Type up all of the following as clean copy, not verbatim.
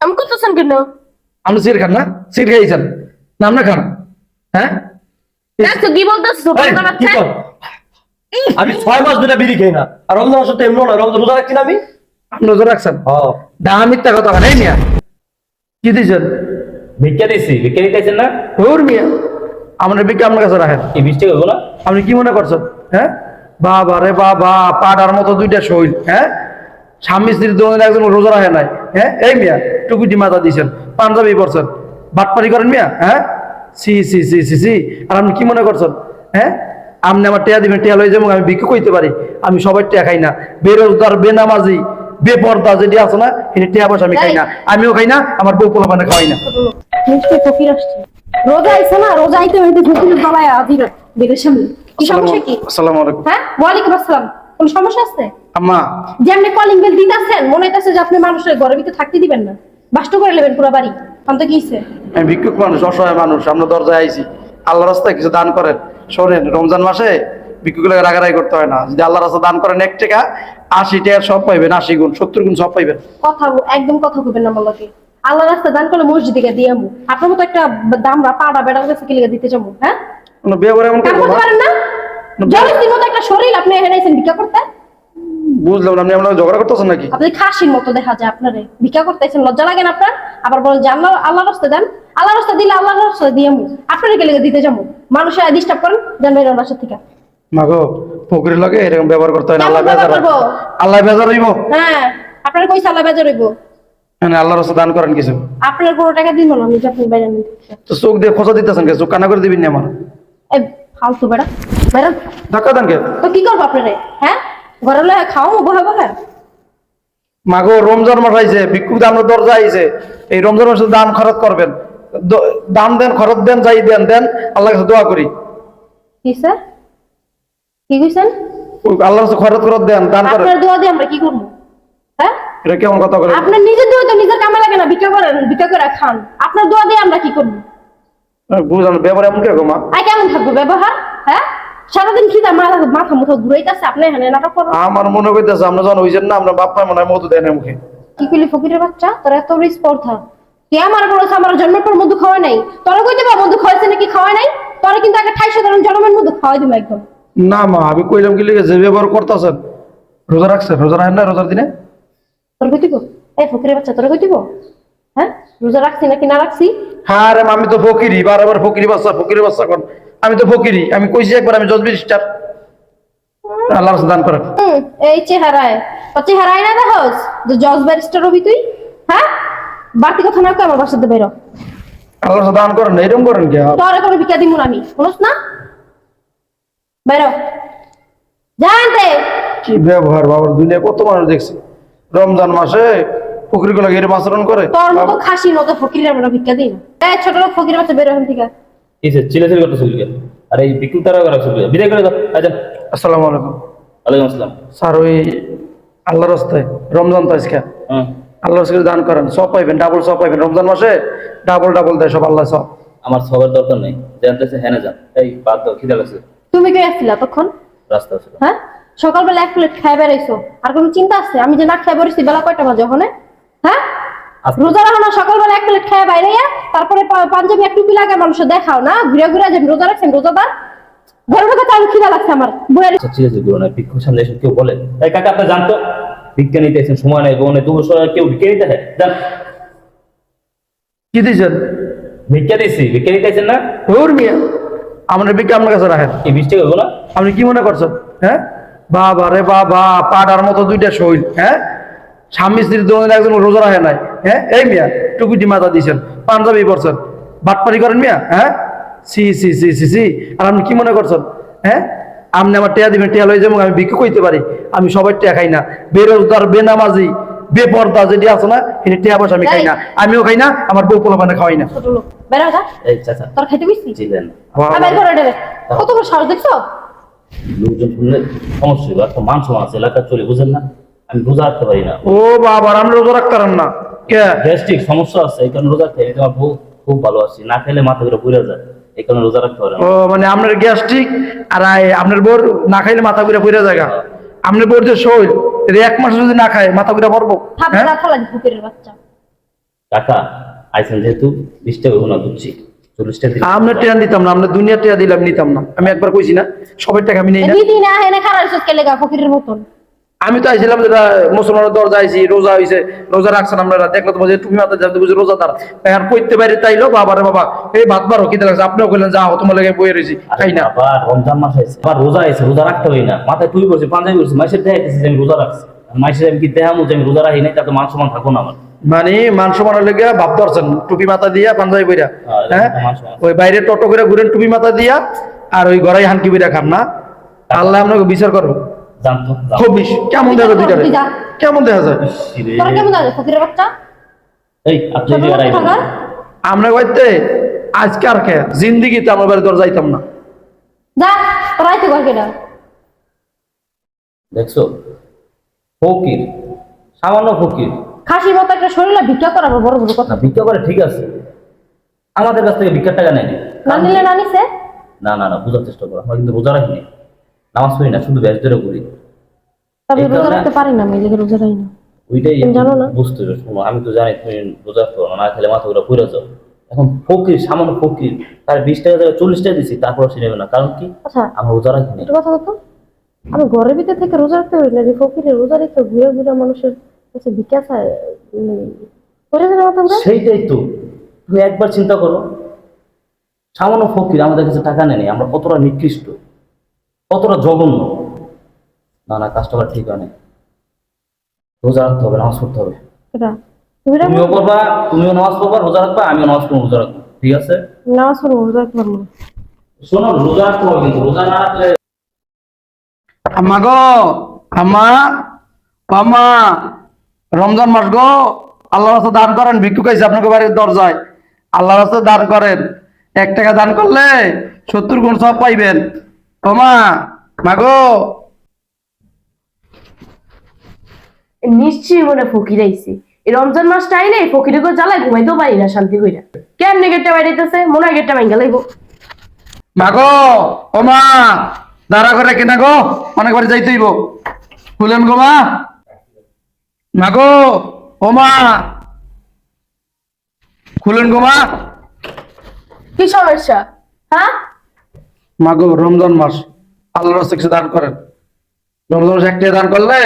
আমি করতেছেন কেন? আপনি সিগারেট খান না? সিগারেট খাইছেন নাম না খান? হ্যাঁ দেখছো কি বলতেছো? এই, কি কর? আমি 6 মাস ধরে বিড়ি খাই না, আর রমজান মাসে তো এমন না, রমজান রোজা রাখছি না আমি। আপনি রোজা রাখছেন? হ্যাঁ, দাম মিথ্যা কথা নেই মিয়া। কি দিয়েছেন? ভিক্ষা দিছি, ভিক্ষা দিতেছেন না? ওর মিয়া আমার বিকে আপনার কাছে রাখেন। কি বৃষ্টি করবো না? আপনি কি মনে করছেন? হ্যাঁ বাবা রে বাবা, পাড়ার মতো দুইটা শৈল। হ্যাঁ স্বামী স্ত্রীর দোকানে একজন রোজা রাখে নাই। হ্যাঁ এই মিয়া টুকুটি মাথা দিয়েছেন, পাঞ্জাবি পরছেন, বাটপারি করেন মিয়া। হ্যাঁ সি সি সি সি সি। আর আপনি কি মনে করছেন? হ্যাঁ আপনি আমার টেয়া দিবেন, টেয়া লই যাবো, আমি ভিক্ষা কইতে পারি? আমি সবাই টেয়া খাই না। বেরোজগার, বেনামাজি, বেপর্দা যেটি আছে না, এটা টেয়া পয়সা আমি খাই না। আমিও খাই না, আমার বউ পোলা মানে খাওয়াই না। নিশ্চয়ই ফকির আসছে। রোজা আইছে না, রোজা আইতে হইতে ফকির বাবায় আজির বেরের সামনে। কি সমস্যা কি? আসসালামু আলাইকুম। হ্যাঁ ওয়ালাইকুম আসসালাম। কোন সমস্যা আছে? আম্মা যেমনি কলিং বেল দিতেছেন মনে হইতাছে যে আপনি মানুষের ঘরের ভিতরে থাকতে দিবেন না, বাস্ত করে নেবেন পুরো বাড়ি। আমি তো কি হইছে? আমি ভিক্ষুক মানুষ, অসহায় মানুষ, আমরা দরজায় আইছি। আল্লাহ রাস্তায় কিছু দান করেন। শোনেন, রমজান মাসে ভিক্ষুকগুলোকে রাগারাগি করতে হয় না। যদি আল্লাহ রাস্তা দান করেন 1 টাকা, 80 টাকার সব পাইবেন, 80 গুণ, 70 গুণ সব পাইবেন। একদম কথা কইবেন না বলকে। আল্লাহ রাস্তা দান করলে মসজিদে গিয়ে দিয়ে আমু। আপনার মতো একটা দামরা পাড়া বেড়া কাছে কি লিগে দিতে যাবো? হ্যাঁ কোনো ব্যবহার এমন কাম করবো করতে না। পারেন না? জলস্তির মতো একটা শরীর, আপনি এখানে আইছেন ভিক্ষা করতে? বুঝলাম না, আপনি আমরা ঝগড়া করতেছেন নাকি? আপনি খাসির মতো দেখা যায় আপনারে। ভিক্ষা করতেছেন, লজ্জা লাগে না আপনার? আবার বলেন যে আল্লাহ রাস্তা দেন। আল্লাহ রাস্তা দিলে আল্লাহ রাস্তা দিয়ে আমু। আপনারা কি লিগে দিতে যাবো? মানুষের ডিস্টার্ব করেন, জান বাইরে বাসা থেকে। মাগো পুকুরের লগে এরকম ব্যবহার করতে হয় না। কেমন আল্লাহ বেজার, ব্যবহার করবো? আল্লাহ বেজার হইব। হ্যাঁ আপনার কইছে আল্লাহ বেজার হইব। মানে আল্লাহ রাস্তা দান করেন কিছু। আপনার কোনো টাকা দিব না আমি, যে আপনি বাইরে নিতে। তো চোখ দিয়ে খোঁচা দিতেছেন কে? চোখ কানা করে দিবেন না আমার। এই ফালতু বেড়া বেড়া। ধাক্কা দেন কে? তো কি করবো আপনারে? হ্যাঁ ঘরে লয়ে খাও বহে বহে। মাগো রমজান মাস আইছে, ভিক্ষুক দান দরজা আইছে। এই রমজান মাসে দান খরচ করবেন। দান দেন, খরচ দেন, যাই দেন দেন, আল্লাহর কাছে দোয়া করি। কি স্যার? কি কইছেন? আল্লাহর কাছে খরচ খরচ দেন, দান করেন। আপনার দোয়া দিয়ে আমরা কি করবো? হ্যাঁ এটা কেমন কথা বলেন? আপনার নিজের দোয়া তো নিজের কামে লাগে না, ভিক্ষা করেন, ভিক্ষা করে খান। আপনার দোয়া দিয়ে আমরা কি করবো? বুঝলাম ব্যবহার এমন কিরকম? আর কেমন থাকবো ব্যবহার? হ্যাঁ সারাদিন খিদা মাথা মুঠো ঘুরাইতেছে, আপনি এখানে নাটক করেন। আমার মনে হইতেছে আমরা যখন হইছেন না, আমরা বাপ মনে হয় মধু দেয় না মুখে। কি কইলি ফকিরের বাচ্চা, তোর এত বড় স্পর্ধা? কে আমার বলেছে আমার জন্মের পর মধু খাওয়া নাই? তোরা কইতে পারবো মধু খাওয়াইছে নাকি খাওয়া নাই? তোরা কিন্তু আগে 28 ধরনের জন্মের মধু খাওয়াই দিবো একদম। না মা, আমি কইলাম কি লিখে যে ব্যবহার করতেছেন। রোজা রাখছেন? রোজা রাখেন না রোজার দিনে? তোর কই দিব? এই ফকিরের বাচ্চা তোর কই দিব? হ্যাঁ রোজা রাখছি নাকি না রাখছি? হ্যাঁ রে, আমি তো ফকিরি, বারবার ফকিরি বাচ্চা, ফকিরি বাচ্চা কর। আমি তো ফকিরি, আমি কইছি একবার আমি জজবির স্টার। আল্লাহর রাস্তা দান করেন। এই চেহারায় তো চেহারায় না দেখোস যে জজ ব্যারিস্টার হবি তুই? হ্যাঁ বাড়তি কথা না কই আমার বাসাতে বেরো। আল্লাহর রাস্তা দান করেন, এরকম করেন কি? তোরে করে ভিক্ষা দিমু না আমি, শুনছ না? বেরো জানতে। কি ব্যবহার বাবার, দুনিয়া কত মানুষ দেখছি রমজান মাসে ফকির গুলো এরকম আচরণ করে। তোর মতো খাসির মতো ফকিরের আমরা ভিক্ষা দিই না। এই ছোট লোক ফকির বাচ্চা বেরো এখান থেকে। এই যে চিল্লাচিল্লি করতে চলে গেল, আর এই ভিক্ষুক তারা করা চলে গেল, বিদায় করে দাও। আচ্ছা, আসসালামু আলাইকুম। ওয়ালাইকুম আসসালাম। স্যার ওই আল্লাহর রাস্তায় রমজান তো আজকে, হ্যাঁ, আল্লাহর রাস্তায় দান করেন, সব পাইবেন, ডাবল সব পাইবেন। রমজান মাসে ডাবল ডাবল দেয় সব আল্লাহ সব। আমার সবার দরকার নেই, জানতেছে হ্যাঁ না যান। এই বাদ দাও, খিদা লাগছে। তুমি কে আসছিলা তখন? রাস্তা আছে। হ্যাঁ সকালবেলা 1 প্লেট খাই বেড়াইছো, আর কোনো চিন্তা আছে আমি যে না খাই বেরোছি বেলা কয়টা বাজে ওখানে? হ্যাঁ রোজা রাখো না, সকালবেলা 1 প্লেট খাই বাইরে, তারপরে পাঞ্জাবি এক টুপি লাগে মানুষের দেখাও না, ঘুরে ঘুরে যে রোজা রাখছেন রোজাদার। ঘরে ঢোকে তার খিদা লাগছে আমার বইয়ের। আচ্ছা ঠিক আছে, গুরু না, ভিক্ষুক সামনে এসে কেউ বলে এই কাকা আপনি জানতো ভিক্ষা নিতে এসেছেন, সময় নেই গোনে 2 বছর কেউ ভিক্ষা নিতে হয়? জান কি দিয়েছেন? ভিক্ষা দিছি, ভিক্ষা নিতে এসেছেন না? ওর মিয়া আমার বিকে আপনার কাছে রাখেন। এই বৃষ্টি করবো না? আপনি কি মনে করছেন? হ্যাঁ বাবা রে বাবা, পাড়ার মতো দুইটা শৈল। হ্যাঁ স্বামী স্ত্রীর দোকানে একজন রোজা রাখে নাই। হ্যাঁ এই মিয়া টুকুটি মাথা দিয়েছেন, পাঞ্জাবি পরছেন, বাটপারি করেন মিয়া। হ্যাঁ সি সি সি সি সি। আর আপনি কি মনে করছেন? হ্যাঁ আপনি আমার টেয়া দিবেন, টেয়া লই যাবো, আমি ভিক্ষা কইতে পারি? আমি সবাই টেয়া খাই না। বেরোজগার, বেনামাজি, বেপর্দা যেটি আছে না, এটা টেয়া পয়সা আমি খাই না। আমিও খাই না, আমার বউ পোলা মানে খাওয়াই না। ছোট লোক বেরো যা। এই চাচা তোর খাইতে বসছি ছিলেন বের করে দেবে। কত বড় সাহস দেখছো? লোকজন শুনলে সমস্যা হবে, একটা মান সম্মান আছে এলাকার, চলে বুঝেন না? আমি রোজা রাখতে পারি না। ও বাবা, আমরা রোজা রাখতে পারেন না কে? গ্যাস্ট্রিক সমস্যা আছে, এই কারণে রোজা রাখতে পারি। আমার বউ খুব ভালো আছি, না খেলে মাথা ঘুরে ঘুরে যায়, এই কারণে রোজা রাখতে পারে না। ও মানে আপনার গ্যাস্ট্রিক আর আপনার বোর না খাইলে মাথা ঘুরে ফিরে জায়গা। আপনার বোর যে শৈল এটা 1 মাস যদি না খায় মাথা ঘুরে পড়বো। থাপড়া থালা দি ফকিরের বাচ্চা। কাকা আইছেন যেহেতু 20 টাকা গুণা দিচ্ছি, 40 টাকা দিলে আমরা টিয়া নিতাম না, আমরা দুনিয়া টিয়া দিলাম নিতাম না। আমি একবার কইছি না সবার টাকা আমি নেই না। দিদি না হেনে খারাপ হইছে লেগা ফকিরের মতন। আমি তো আইছিলাম যেটা মুসলমানের দরজা আইছি, রোজা হইছে, রোজা রাখছেন আপনারা, দেখলো তো বুঝে টুপি মাথায় যাতে বুঝে রোজাদার আর কইতে বাইরে তাইলো বাবারে বাবা এই ভাত বারো কি লাগছে, আপনিও কইলেন যাও তোমার লাগে বইয়ে রইছি খাই না। আবার রমজান মাস আছে, আবার রোজা আছে, রোজা রাখতে হয় না, মাথায় টুপি পড়ছে, পাঞ্জাবি পড়ছে, মাসের দেখাইতেছি যে আমি রোজা রাখছি, মাসের আমি কি দেখামু যে আমি রোজা রাখি নাই, তাতে মান সম্মান থাকবো না আমার। মানে মান সম্মানের লেগে ভাব ধরছেন টুপি মাথা দিয়া পাঞ্জাবি বইরা, হ্যাঁ, হ্যাঁ মান সম্মান। ওই বাইরে টোটো করে ঘুরেন টুপি মাথা দিয়া আর ওই ঘরে হানকি বইরা খান না, আল্লাহ আপনাকে বিচার করবো। জানতো খুব বেশি কেমন দেখা যায় দুইটারে, কেমন দেখা যায় তোরা কেমন জানিস ফকিরের বাচ্চা? এই আপনি ছোট যে লোকের রাইবেন। থাকা? আমরা কইতে আজকে আর খেয়ে জিন্দিগিতে আমার বাড়ি তোর যাইতাম না। যা তোরা আইতে কয় কেনা? দেখছো ফকির, সামান্য ফকির খাসির মতো একটা শরীরে ভিক্ষা করাবো বড় বড় কথা। না, ভিক্ষা করে ঠিক আছে, আমাদের কাছ থেকে ভিক্ষার টাকা নেয়নি। না নিলে না নিছে? না না না, বোঝার চেষ্টা করো, আমরা কিন্তু রোজা রাখিনি, নামাজ পড়ি না, শুধু ব্যাস ধরে করি। তবে এই রোজা কারণে- রাখতে পারি না, আমি লেগে রোজা রাখি না। ওইটাই তুমি জানো না? বুঝতে হবে। শোনো, আমি তো জানি তুমি রোজা রাখতে পারো না, না খেলে মাথা ঘুরা পড়ে যাও। এখন ফকির, সামান্য ফকির, তার 20 টাকা জায়গায় 40 টাকা দিচ্ছি, তারপর সে নেবে না, কারণ কি আচ্ছা আমরা রোজা রাখিনি। একটা কথা বলতো, আমি ঘরের ভিতর থেকে রোজা রাখতে পারি না, ফকিরের রোজা রেখে ঘুরে ঘুরে মানুষের কাছে ভিক্ষা চায় করে দেবে মাথা ঘুরে। সেইটাই তো, তুমি একবার চিন্তা করো, সামান্য ফকির আমাদের কাছে টাকা নেয়নি, আমরা কতটা নিকৃষ্ট, কতটা জঘন্য। না না, কাজটা আবার ঠিক হয় না, রোজা রাখতে হবে, নামাজ পড়তে হবে। এটা তুমি রাখো? তুমিও করবা, তুমিও নামাজ পড়বা, রোজা রাখবা, আমিও নামাজ পড়বো, রোজা রাখবো, ঠিক আছে? নামাজ পড়বো, রোজা রাখতে পারবো না। শোনো, রোজা রাখতে হবে, কিন্তু রোজা না রাখলে আম্মা গো, আম্মা, আম্মা, রমজান মাস গো, আল্লাহ রাস্তা দান করেন, ভিক্ষুক আইছে আপনাকে বাড়ির দরজায়, আল্লাহ রাস্তা দান করেন, 1 টাকা দান করলে 70 গুণ সব পাইবেন। ও মা, মা গো, নিশ্চয়ই মনে ফকির আইছে। এই রমজান মাসটা আইলে ফকিরে গো জ্বালায় ঘুমাইতেও পারি না শান্তি কইরা। কেমনে গেটটা বাইরেতেছে, মনে হয় গেটটা ভাঙ্গা লাইবো। মা গো, ও মা, দাঁড়া করে কেনা গো, অনেক বাড়ি যাইতে হইব, খুলেন গো মা, মা গো, ও মা, খুলেন গো মা। কি সমস্যা? হ্যাঁ, মাগো রমজান মাস, আল্লাহর রাস্তায় কিছু দান করেন, রমজান মাসে 1 টাকা দান করলে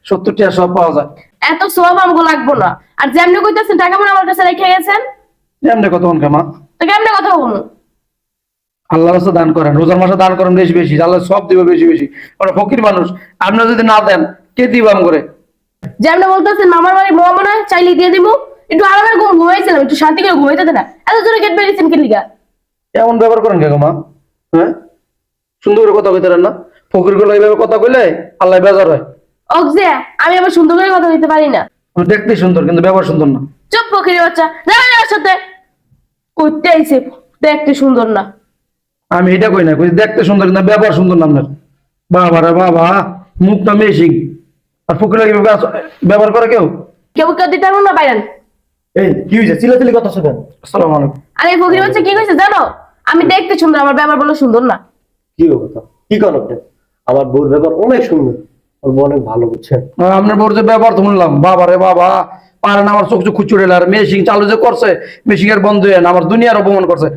70 টাকা সব পাওয়া যায়। এত সোয়াব আমগো লাগবো না। আর যেমনি কইতেছেন টাকা মনে আমার কাছে রেখে গেছেন, এমনি কত মন কামা, তো কেমনে কথা বলবো? আল্লাহর রাস্তায় দান করেন, রোজার মাসে দান করেন বেশি বেশি, আল্লাহ সব দিবে বেশি বেশি। ওরা ফকির মানুষ, আপনারা যদি না দেন কে দিব আম করে? যেমনি বলতেছেন মামার বাড়ি মোয়া মনে হয় চাইলে দিয়ে দিব। একটু আরামের ঘুমাইছিলাম, একটু শান্তি করে ঘুমাইতে দেন না। এত জোরে গেট বেরিয়েছেন কি লিগা? এমন ব্যবহার করেন কে গো মা? হ্যাঁ, সুন্দর করে কথা কইতে পারেন না? ফকির গুলো এইভাবে কথা কইলে আল্লাহ বেজার হয়। অগজে, আমি আবার সুন্দর করে কথা বলতে পারি না। ও দেখতে সুন্দর কিন্তু ব্যবহার সুন্দর না। চুপ ফকিরের বাচ্চা, যাবেন আমার সাথে। করতে আইছে, দেখতে সুন্দর না। আমি এটা কই না, কই দেখতে সুন্দর কিন্তু ব্যবহার সুন্দর না আপনার। বাবা রে বাবা, মুখটা মেশিং, আর ফকির লাগে ব্যবহার করে কেউ? কেউ কেউ দিতে পারবো না বাইরেন। এই কি হয়েছে চিল্লাচিল্লি কথা শুনেন? আসসালামু আলাইকুম। আরে ফকির বাচ্চা কি কইছে জানো? আমি দেখতে সুন্দর, আমার ব্যবহার বলো সুন্দর না। কি কথা কি করেন আপনি? আমার বউর ব্যাপার অনেক সুন্দর, ওর বউ অনেক ভালো, বুঝছেন? আপনার বড় যে ব্যবহার তো শুনলাম, বাবা রে বাবা, পারে না আমার চোখ চোখ খুচুড়ে আর মেশিং চালু যে করছে, মেশিং এর বন্ধ হয়ে না আমার দুনিয়ার অপমান করছে।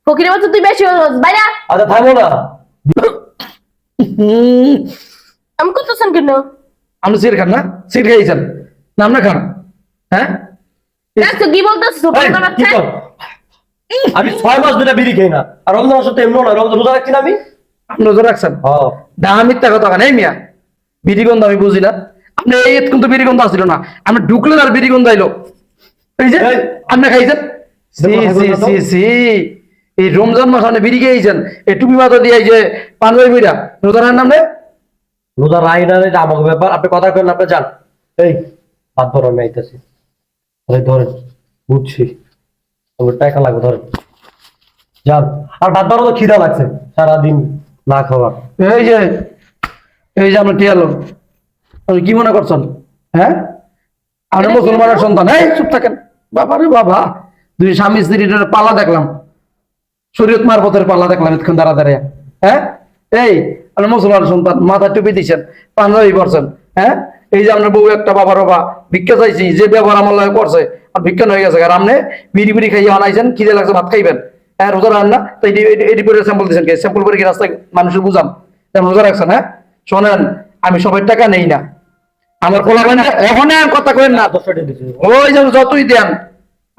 ফকির বাচ্চা তুই বেশি বাইরা। আচ্ছা থামো না। আমি করতেছেন কেন? আপনি সিট খান না? সিট খেয়েছেন না আপনি খান? হ্যাঁ, দেখছো কি বলতেছিস? এই, কি কর? আমি 6 মাস ধরে বিড়ি খাই না, আর রমজান মাসে তো এমন না, রমজান রোজা রাখছি না আমি। আপনি নজর রাখছেন? হ্যাঁ, দাম মিথ্যা কথা খান। এই মিয়া, বিড়িগন্ধ আমি বুঝি না, আপনি এই কিন্তু বিড়িগন্ধ আসছিল না, আপনি ঢুকলেন আর বিড়িগন্ধ আইলো। এই যে এই। আপনি খাইছেন, সি সি সি সি, এই রমজান মাস আপনি বিড়ি খেয়েছেন, এই টুপি মাথা দিয়ে এই যে পাঞ্জাবি বইরা রোজার নাম নেই। রোজা রাই না, এটা আমার ব্যাপার, আপনি কথা কেন, আপনি যান। এই হাত ধরো, আমি আইতেছি। ধরেন, বুঝছি আমার টাকা লাগবে, ধরেন যান। আর ভাত বারো তো খিদা লাগছে, সারাদিন না খাওয়ার। এই যে আপনার টিয়ালো, আপনি কি মনে করছেন? হ্যাঁ, আপনি মুসলমানের সন্তান, এই চুপ থাকেন। বাবা রে বাবা, 2 স্বামী স্ত্রীর পালা দেখলাম, শরীয়ত মারফতের পালা দেখলাম এতক্ষণ দাঁড়া দাঁড়িয়ে। হ্যাঁ, এই আপনি মুসলমানের সন্তান, মাথা টুপি দিচ্ছেন, পাঞ্জাবি পরছেন, হ্যাঁ, এই যে আমরা বউ একটা বাবার বাবা ভিক্ষা চাইছি, যে ব্যবহার আমার লাগে করছে আর ভিক্ষা হয়ে গেছে। আর আপনি বিড়ি বিড়ি খাইয়ে আনাইছেন, খিদে লাগছে ভাত খাইবেন, হ্যাঁ রোজা রাখেন না, তো এটি করে স্যাম্পল দিচ্ছেন, কে স্যাম্পল করে কি রাস্তায় মানুষের বুঝাম রোজা রাখছেন? হ্যাঁ শোনেন, আমি সবার টাকা নেই না, আমার খোলা হয় না, এখন কথা কইেন না। 10 টাকা দিছি। ওই যে যতই দেন,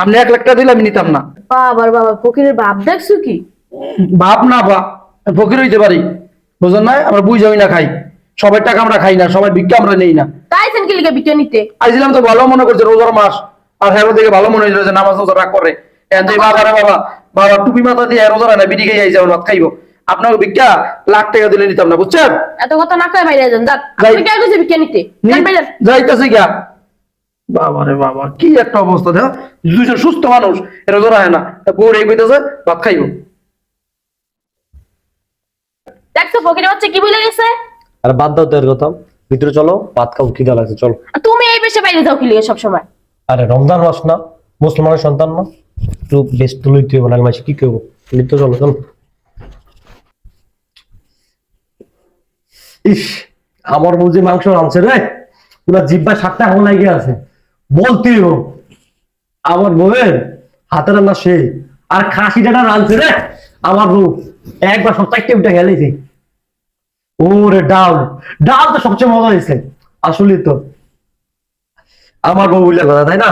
আপনি 1 লাখ টাকা দিলে আমি নিতাম না। বাবার বাবা ফকিরের বাপ দেখছো কি? বাপ না বা ফকির হইতে পারি, বুঝলেন না? আমরা বুঝ যাই না খাই, সবার টাকা আমরা খাই না, সবাই ভিক্ষা আমরা নেই না। তাইছেন কি লিগা বিজ্ঞান নিতে? আইছিলাম তো ভালো মনে করছে রোজার মাস, আর হ্যাঁ দেখে ভালো মনে হয়েছিল যে নামাজ রোজা রাগ করে, বাবা রে বাবা, বাবা টুপি মাথা দিয়ে রোজা রায় না, বিড়ি খেয়ে আইসে ভাত খাইবো, আপনাকে ভিক্ষা লাখ টাকা দিলে নিতাম না, বুঝছেন? এত কথা না কয়ে বাইরে যান। যাই। আপনি কে কইছে বিজ্ঞান নিতে? যান বাইরে। যাইতেছে গিয়া। বাবা রে বাবা, কি একটা অবস্থা দেখ, দুইজন সুস্থ মানুষ এরা রোজা রায় না, বউর এই কইতেছে ভাত খাইবো। দেখছো ফকিরের বাচ্চা কি বলে গেছে? আর বাদ দাও তো এর কথা, ভিতরে চলো, ভাত খাও, খিদা লাগছে, চলো। আর তুমি এই বেশে বাইরে যাও কি লিগে সব সময়? আরে রমজান মাস না, মুসলমানের সন্তান না, একটু ব্যস্ত লইতে হবে, নাহলে মাসে কি করবো? ভিতরে চলো, চলো। ইস, আমার বউ যে মাংস রাঁধছে রে, পুরা জিব্বা 7টা এখন লাগে আছে, বলতেই হোক আমার বউয়ের হাতের রান্না সেই, আর খাসিটা রাঁধছে রে আমার বউ, একবার সব 4টে উঠে গেলেছে। ওরে ডাল, ডাল তো সবচেয়ে মজা হয়েছে আসলে। তো আমার বউ বললে কথা, তাই না?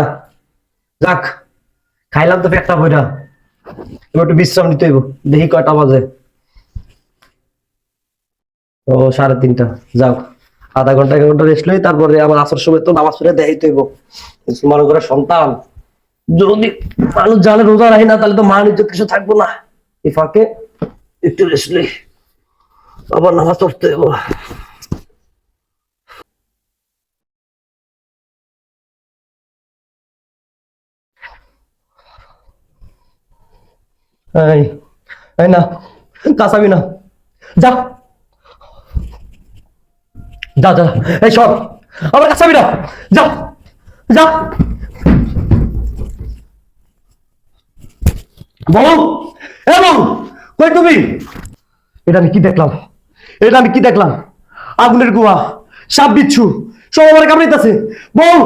যাক, খাইলাম তো পেটটা বইটা, এবার একটু বিশ্রাম নিতে হইব। দেখি কয়টা বাজে, ও 3:30। যাও, আধা ঘন্টা 1 ঘন্টা রেস্ট লই, তারপরে আবার আসর সময় তো নামাজ পড়ে দেখাইতে হইব। মুসলমান করে সন্তান, যদি মানুষ জানে রোজা রাখি না, তাহলে তো মান ইজ্জত কিছু থাকবো না। এই ফাঁকে একটু রেস্ট লই, আবার নামাজ পড়তে হইব। এই এই না, কাঁচাবি না, যা যা যা, এই সব আমার কাঁচাবি না, যা যা। বউ, এ বউ, কই তুমি? এটা আমি কি দেখলাম, এটা আমি কি দেখলাম? আগুনের কুয়া, সাপ বিচ্ছু সব আমার কামড়াইতেছে। বউ,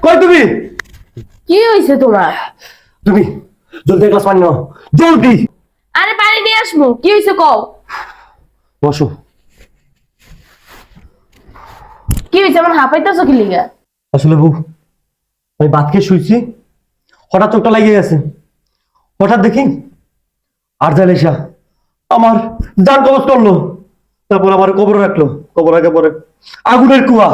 কই তুমি? কি হইছে তোমার? তুমি জলদি এক গ্লাস পানি নাও, জলদি। আরে পানি নিয়ে আসমু, কি হইছে কও? বসো। কি হইছে আমার হাঁপাইতেছো কি লিগা? আসলে বউ, আমি ভাত খেয়ে শুয়েছি, হঠাৎ চোখটা লাগিয়ে গেছে, হঠাৎ দেখি আর জালেশা আমার জান কবজ করলো, তারপর আমার কবরে রাখলো, কবর রাখার পরে আগুনের কুয়া,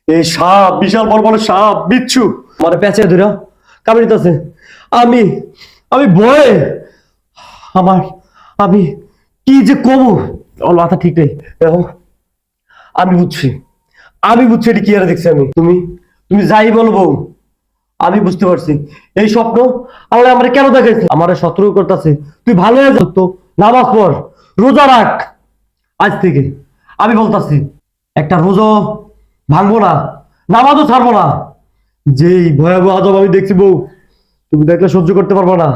এই সাপ, বিশাল বড় বড় সাপ বিচ্ছু আমার পেঁচে ধরে কামড়িতেছে। আমি আমি ভয়ে আমার, আমি কি যে কমু, আমার মাথা ঠিক নেই। এখন আমি বুঝছি, আমি বুঝছি এটি কি আর দেখছি আমি। তুমি তুমি যাই বলো বউ, আমি বুঝতে পারছি এই স্বপ্ন আল্লাহ আমার কেন দেখাইছে, আমার সতর্ক করতেছে তুই ভালো হয়ে যাও, তো নামাজ পড়, রোজা রাখ। আজ থেকে আমি বলতাছি, একটা রোজা ভাঙবো না, নামাজও ছাড়বো না। যেই ভয়াবহ আজব আমি দেখছি বউ, তুমি দেখলে সহ্য করতে পারবো না।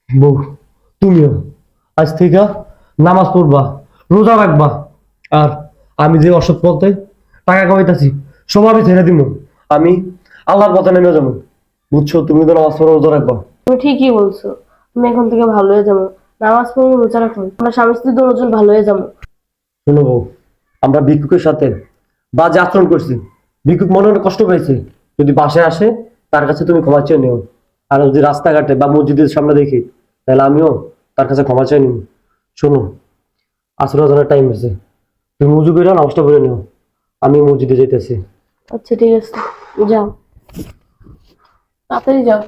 বউ, তুমিও আজ থেকে নামাজ পড়বা, রোজা রাখবা, আর আমি যে অসৎ পথে টাকা কামাইতেছি সব আমি ছেড়ে দিব, আমি আল্লাহর পথে নেমে যাবো, বুঝছো? তুমি তো নামাজ পড়ো, রোজা রাখবা। তুমি ঠিকই বলছো, তুমি এখন থেকে ভালো হয়ে যাবো, নামাজ পড়বো, রোজা রাখবো, আমরা স্বামী স্ত্রী দুজন ভালো হয়ে যাবো। শোনো বউ, আমরা ভিক্ষুকের সাথে বাজে আচরণ করছি, ভিক্ষুক মনে মনে কষ্ট পেয়েছে, যদি বাসায় আসে তার কাছে তুমি ক্ষমা চেয়ে নিও, আর যদি রাস্তাঘাটে বা মসজিদের সামনে দেখি তাহলে আমিও তার কাছে ক্ষমা চেয়ে নিব। শোনো, আসর আজানের টাইম হয়েছে, তুমি উজু করে নামাজটা করে নিও, আমি মসজিদে যেতেছি। আচ্ছা ঠিক আছে, যাও, তাড়াতাড়ি যাও।